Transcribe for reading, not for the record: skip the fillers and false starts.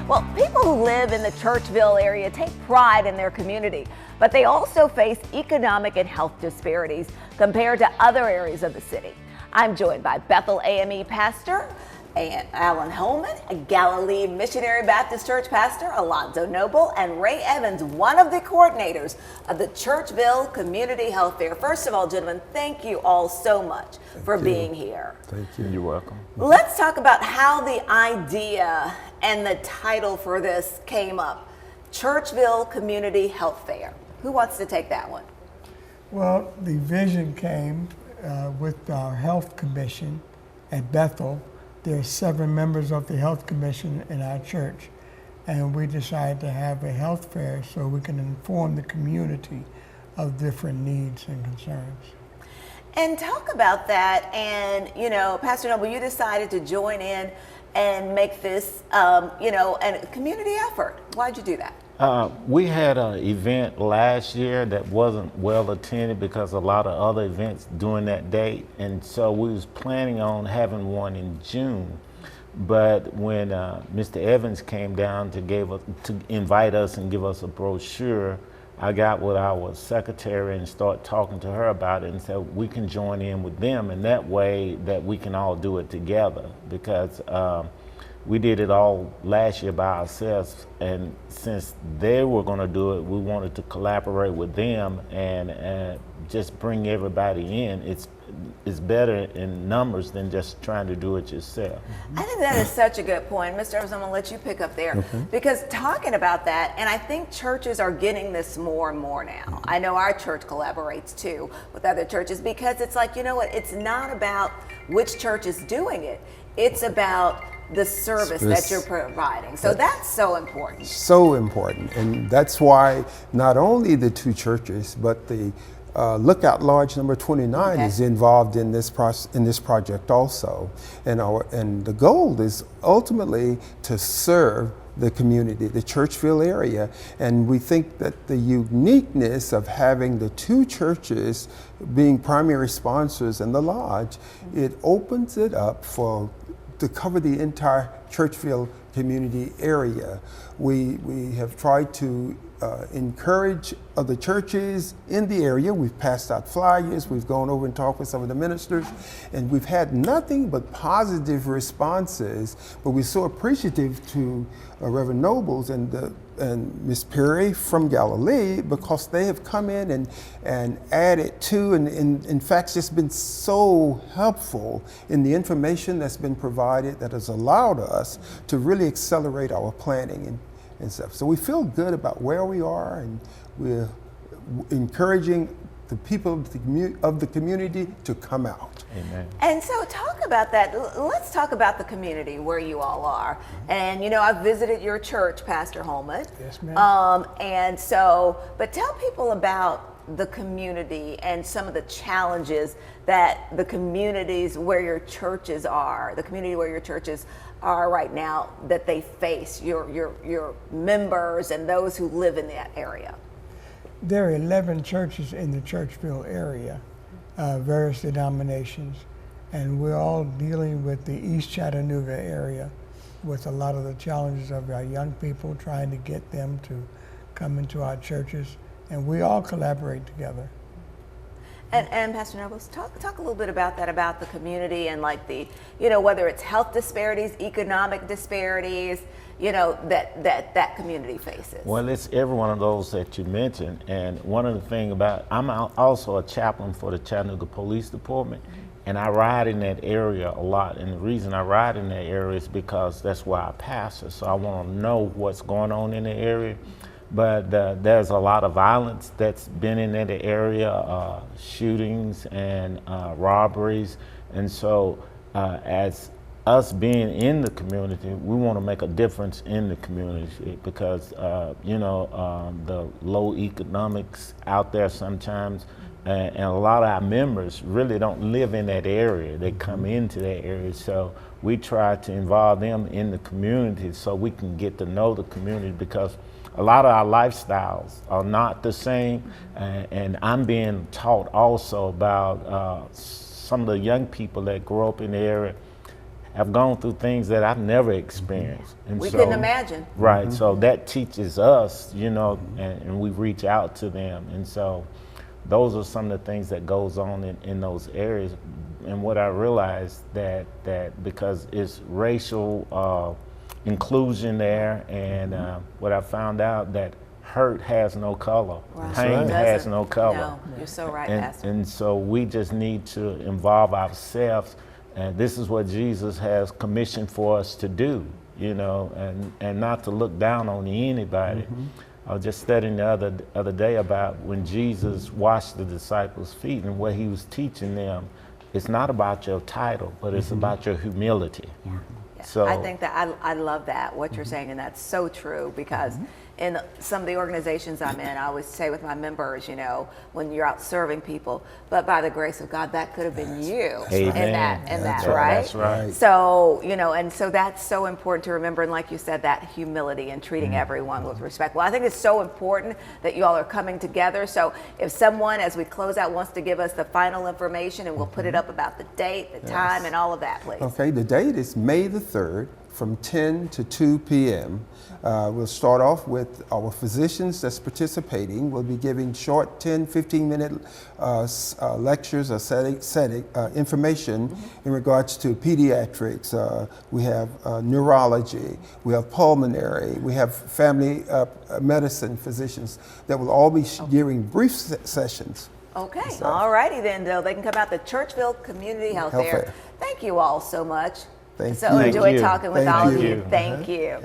Well, people who live in the Churchville area take pride in their community, but they also face economic and health disparities compared to other areas of the city. I'm joined by Bethel AME pastor and Alan Holman, a Galilee Missionary Baptist Church pastor, Alonzo Noble, and Ray Evans, one of the coordinators of the Churchville Community Health Fair. First of all, gentlemen, thank you all so much for being here. Thank you. You're welcome. Let's talk about how the idea and the title for this came up. Churchville Community Health Fair. Who wants to take that one? Well, the vision came with our health commission at Bethel. There are 7 members of the health commission in our church, and we decided to have a health fair so we can inform the community of different needs and concerns. And talk about that. And, you know, Pastor Noble, you decided to join in and make this, a community effort. Why'd you do that? We had an event last year that wasn't well attended because a lot of other events during that date, and so we was planning on having one in June. But when Mr. Evans came down to invite us and give us a brochure, I got with our secretary and started talking to her about it and said we can join in with them, and that way that we can all do it together, because we did it all last year by ourselves, and since they were going to do it, we wanted to collaborate with them and just bring everybody in. It's better in numbers than just trying to do it yourself. I think that is such a good point. Mr. Evans, I'm going to let you pick up there. Because talking about that, and I think churches are getting this more and more now. I know our church collaborates too with other churches, because it's like, you know what, it's not about which church is doing it. It's about the service that you're providing. So that's so important. So important. And that's why not only the 2 churches, but the Lookout Lodge number 29 is involved in this project also. And the goal is ultimately to serve the community, the Churchville area. And we think that the uniqueness of having the 2 churches being primary sponsors in the lodge, it opens it up to cover the entire Churchville community area. We have tried to encourage other churches in the area. We've passed out flyers, we've gone over and talked with some of the ministers, and we've had nothing but positive responses. But we're so appreciative to Reverend Nobles and Miss Perry from Galilee, because they have come in and added to, and in fact just been so helpful in the information that's been provided that has allowed us to really accelerate our planning and stuff. So we feel good about where we are, and we're encouraging the people of the community to come out. Amen. And so talk about that. Let's talk about the community where you all are. And, you know, I've visited your church, Pastor Holman. Yes, ma'am. And so, but tell people about the community and some of the challenges that the communities where your churches are, the community where your churches are right now, that they face, your members and those who live in that area. There are 11 churches in the Churchville area, various denominations, and we're all dealing with the East Chattanooga area with a lot of the challenges of our young people, trying to get them to come into our churches, and we all collaborate together. And Pastor Nobles, talk a little bit about that, about the community and like the, you know, whether it's health disparities, economic disparities, you know, that community faces. Well, it's every one of those that you mentioned. And one of the things about, I'm also a chaplain for the Chattanooga Police Department, and I ride in that area a lot. And the reason I ride in that area is because that's where I pastor. So I want to know what's going on in the area. But there's a lot of violence that's been in that area, shootings and robberies. And so as us being in the community, we want to make a difference in the community, because, the low economics out there sometimes, and a lot of our members really don't live in that area. They come into that area. So we try to involve them in the community so we can get to know the community, because a lot of our lifestyles are not the same, and I'm being taught also about some of the young people that grow up in the area have gone through things that I've never experienced. And We so, couldn't imagine. Right, so that teaches us, you know, and we reach out to them. And so those are some of the things that goes on in those areas. And what I realized that because it's racial inclusion there, and what I found out that hurt has no color, Right. pain It has doesn't. no color. No, you're so right, and, Pastor. and so we just need to involve ourselves, and this is what Jesus has commissioned for us to do, you know, and not to look down on anybody. I was just studying the other day about when Jesus washed the disciples' feet and what he was teaching them. It's not about your title, but it's about your humility. Yeah. So I think that I love that, what you're saying, and that's so true, because in some of the organizations I'm in, I always say with my members, you know, when you're out serving people, but by the grace of God, that could have been you Amen. in that, That's right? That's right. So, you know, and so that's so important to remember, and like you said, that humility and treating everyone with respect. Well, I think it's so important that you all are coming together. So if someone, as we close out, wants to give us the final information, and we'll put it up about the date, the time, and all of that, please. Okay, the date is May the 3rd from 10 to 2 p.m. We'll start off with our physicians that's participating. We'll be giving short 10, 15-minute lectures or setting information in regards to pediatrics. We have neurology, we have pulmonary, we have family medicine physicians that will all be giving brief sessions. Okay, all righty then. They can come out to Churchville Community Health Fair. Thank you all so much. Thank so you. enjoyed talking with Thank all of you. you. Thank you.